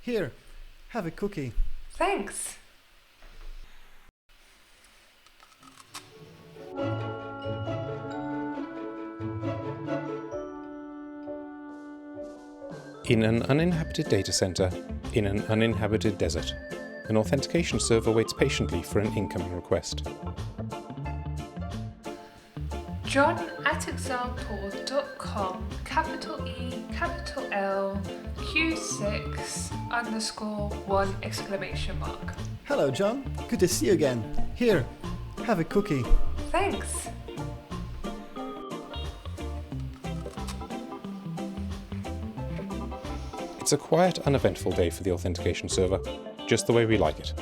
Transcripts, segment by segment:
Here, have a cookie. Thanks. In an uninhabited data center, in an uninhabited desert, an authentication server waits patiently for an incoming request. John@example.com, capital E, capital L, Q6_1 exclamation mark. Hello, John. Good to see you again. Here, have a cookie. Thanks. It's a quiet, uneventful day for the authentication server, just the way we like it.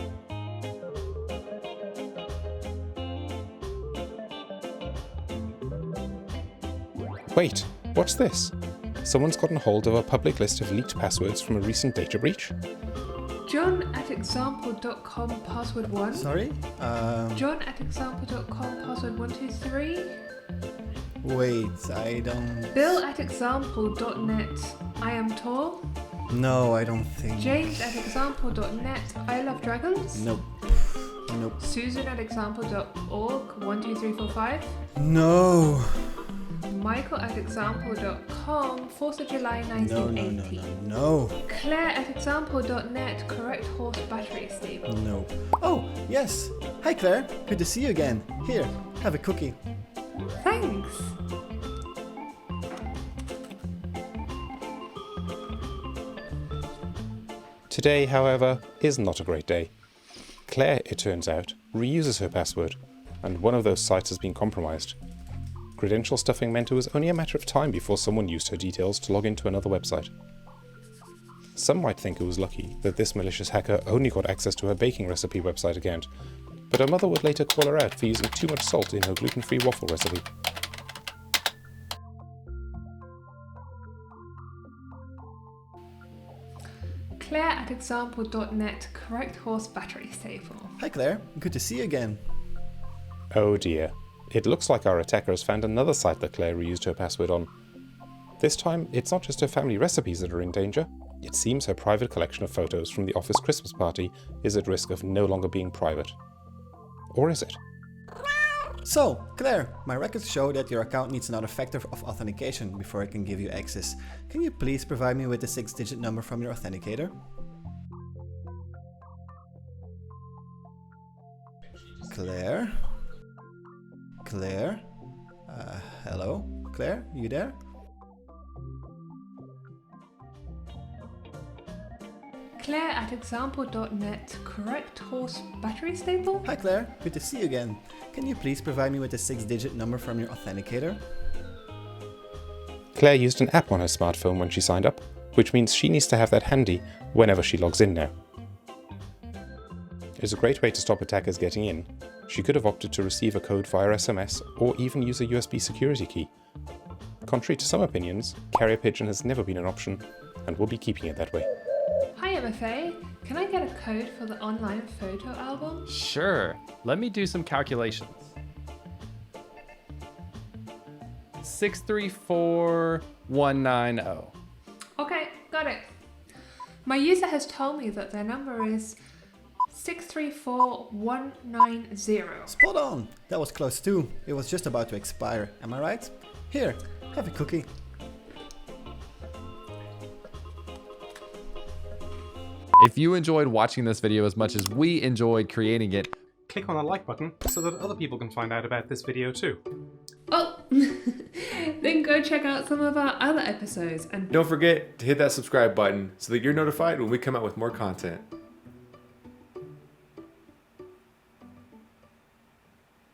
Wait, what's this? Someone's gotten hold of a public list of leaked passwords from a recent data breach? John@example.com password 1. Sorry? John@example.com password 123. Wait, I don't... Bill@example.net I am tall. No, I don't think... James@example.net I love dragons. Nope. Nope. Susan@example.org 12345. No. Michael@example.com 4th of July No. 1980. Claire@example.net correct horse battery stable. No. Oh, yes. Hi, Claire. Good to see you again. Here, have a cookie. Thanks. Today, however, is not a great day. Claire, it turns out, reuses her password, and one of those sites has been compromised. Credential stuffing meant it was only a matter of time before someone used her details to log into another website. Some might think it was lucky that this malicious hacker only got access to her baking recipe website account, but her mother would later call her out for using too much salt in her gluten-free waffle recipe. Claire@example.net correct horse battery stable. Hi, Claire. Good to see you again. Oh dear. It looks like our attacker has found another site that Claire reused her password on. This time, it's not just her family recipes that are in danger. It seems her private collection of photos from the office Christmas party is at risk of no longer being private. Or is it? So, Claire, my records show that your account needs another factor of authentication before I can give you access. Can you please provide me with the 6-digit number from your authenticator? Claire? Claire? Hello? Claire, you there? Claire@example.net correct horse battery stable. Hi Claire, good to see you again. Can you please provide me with the 6-digit number from your authenticator? Claire used an app on her smartphone when she signed up, which means she needs to have that handy whenever she logs in now. It's a great way to stop attackers getting in. She could have opted to receive a code via SMS or even use a USB security key. Contrary to some opinions, carrier pigeon has never been an option, and we'll be keeping it that way. Hi MFA, can I get a code for the online photo album? Sure, let me do some calculations. 634190. Okay, got it. My user has told me that their number is 634190. Spot on! That was close too. It was just about to expire, am I right? Here, have a cookie. If you enjoyed watching this video as much as we enjoyed creating it, Click on the like button so that other people can find out about this video too. Oh, then go check out some of our other episodes and Don't forget to hit that subscribe button so that you're notified when we come out with more content.